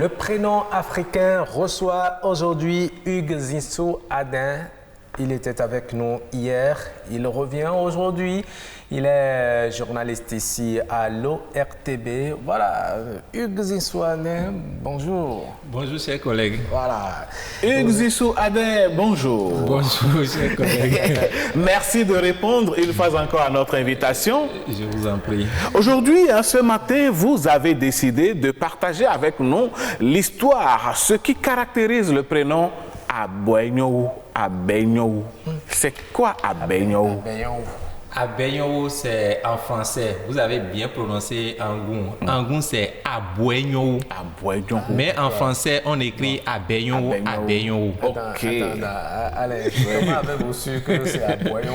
Le prénom africain reçoit aujourd'hui Hugues Zissou Adin. Il était avec nous hier, il revient aujourd'hui. Il est journaliste ici à l'ORTB. Voilà, Hugues Zissou Adin, bonjour. Bonjour, chers collègues. Voilà. Hugues Zissou Adin, bonjour. Bonjour, chers collègues. Merci de répondre une fois encore à notre invitation. Je vous en prie. Aujourd'hui, ce matin, vous avez décidé de partager avec nous l'histoire, ce qui caractérise le prénom Abouegnou. Abegnou. C'est quoi Abegnou? Abegnou, c'est en français. Vous avez bien prononcé Angoun. Angoun, c'est Abouegnou. Abouegnou. Mais en français, on écrit Abegnou. Abegnou. Ok. Allez, comment avez-vous su que c'est Abouegnou?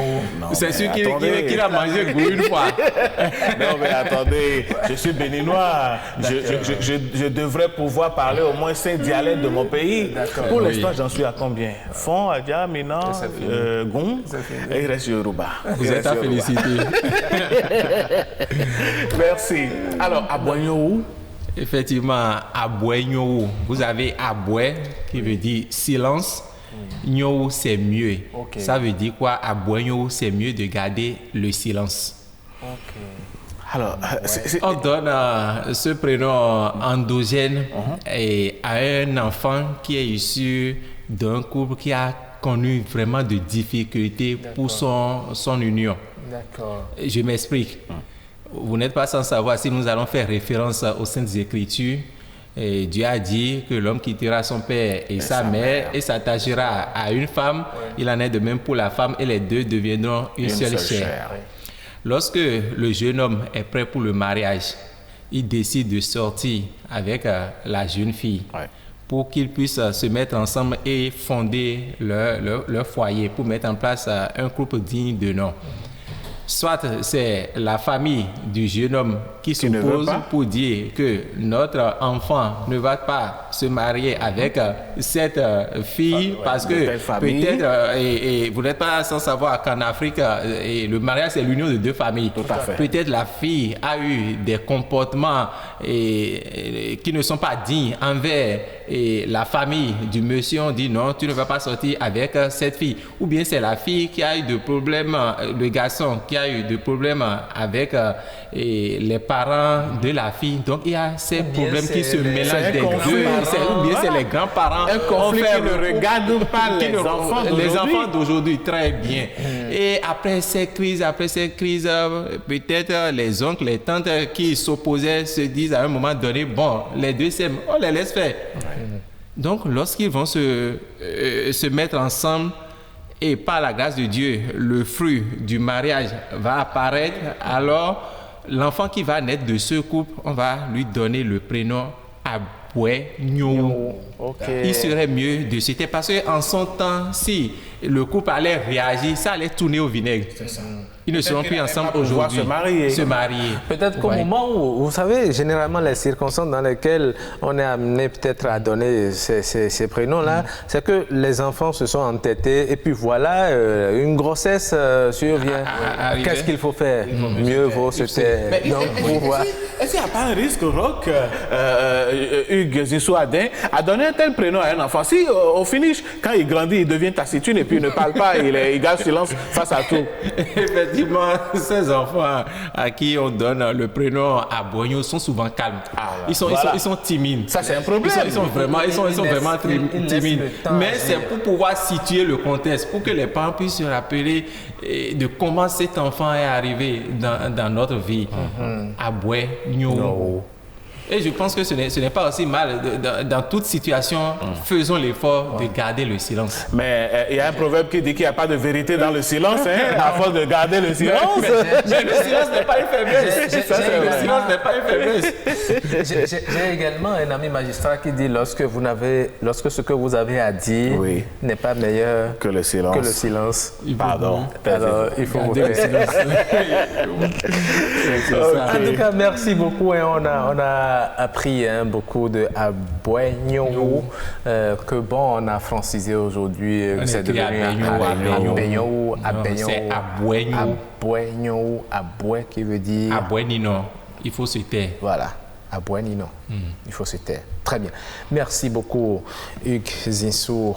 C'est celui qui a mangé goût une fois. Non, mais attendez, je suis béninois. Je devrais pouvoir parler au moins 5 dialectes de mon pays. Pour l'instant, j'en suis à combien? Fon, Adja, Mina, Gon, et il reste Yoruba. Vous êtes à féliciter. Merci. Alors, Abouegnou. Effectivement, Abouegnou. Vous avez Aboué qui veut dire silence. Nyo, c'est mieux. Okay. Ça veut dire quoi? Abouegnou, c'est mieux de garder le silence. Alors, On donne ce prénom endogène et à un enfant qui est issu d'un couple qui a connu vraiment de difficultés pour son union. D'accord. Je m'explique. Vous n'êtes pas sans savoir si nous allons faire référence aux Saintes Écritures. Et Dieu a dit que l'homme quittera son père et sa mère et s'attachera à une femme. Il en est de même pour la femme et les deux deviendront une seule chair. Lorsque le jeune homme est prêt pour le mariage, il décide de sortir avec la jeune fille pour qu'ils puissent se mettre ensemble et fonder leur foyer, pour mettre en place un couple digne de nom. Soit c'est la famille du jeune homme qui s'oppose pour dire que notre enfant ne va pas se marier avec cette fille parce que peut-être, et vous n'êtes pas sans savoir qu'en Afrique, le mariage c'est l'union de deux familles. Peut-être la fille a eu des comportements qui ne sont pas dignes envers la famille du monsieur. On dit non, tu ne vas pas sortir avec cette fille. Ou bien c'est la fille qui a eu des problèmes, le garçon qui a eu des problèmes avec les parents de la fille. Donc il y a ces problèmes qui se mélangent des deux. Ou bien c'est les grands-parents. Un conflit qui ne regarde pas les enfants d'aujourd'hui. Les enfants d'aujourd'hui, très bien. Et après ces crises, peut-être les oncles, les tantes qui s'opposaient se disent à un moment donné, bon, les deux s'aiment, on les laisse faire. Donc lorsqu'ils vont se mettre ensemble, et par la grâce de Dieu, le fruit du mariage va apparaître, alors l'enfant qui va naître de ce couple, on va lui donner le prénom Abouegnou. Il serait mieux de citer, parce qu'en son temps, si le couple allait réagir, ça allait tourner au vinaigre. Ils ne seront plus ensemble aujourd'hui. Se marier. Peut-être qu'au moment où, vous savez, généralement les circonstances dans lesquelles on est amené peut-être à donner ces prénoms-là, c'est que les enfants se sont entêtés et puis voilà, une grossesse survient. Qu'est-ce qu'il faut faire? Mieux vaut se taire. Est-ce qu'il n'y a pas un risque, Roch, Hugues Zissou Adin, à donner un tel prénom à un enfant? Si au finish, quand il grandit, il devient taciturne et puis il ne parle pas, il garde silence face à tout. Effectivement, ces enfants à qui on donne le prénom Abouegnou sont souvent calmes. Ils sont timides. Ça, c'est un problème. Ils sont vraiment timides. Mais c'est pour pouvoir situer le contexte, pour que les parents puissent se rappeler de comment cet enfant est arrivé dans notre vie. Abouegnou. Et je pense que ce n'est pas aussi mal. Dans toute situation, faisons l'effort de garder le silence. Mais il y a un proverbe qui dit qu'il n'y a pas de vérité dans le silence, à force de garder le silence. Mais le silence n'est pas une faiblesse. Le silence n'est pas une faiblesse. J'ai également un ami magistrat qui dit lorsque ce que vous avez à dire n'est pas meilleur que le silence. Pardon. Alors, il faut garder le silence. En tout cas, merci beaucoup. Et on a appris beaucoup de Abouegnou, que bon, on a francisé aujourd'hui. C'est devenu Abouegnou. C'est Abouegnou. Abouegnou, Aboué qui veut dire... Aboué, non, il faut se taire. Voilà. à Boigny, non. Il faut se taire. Très bien. Merci beaucoup, Hugues Zinsou.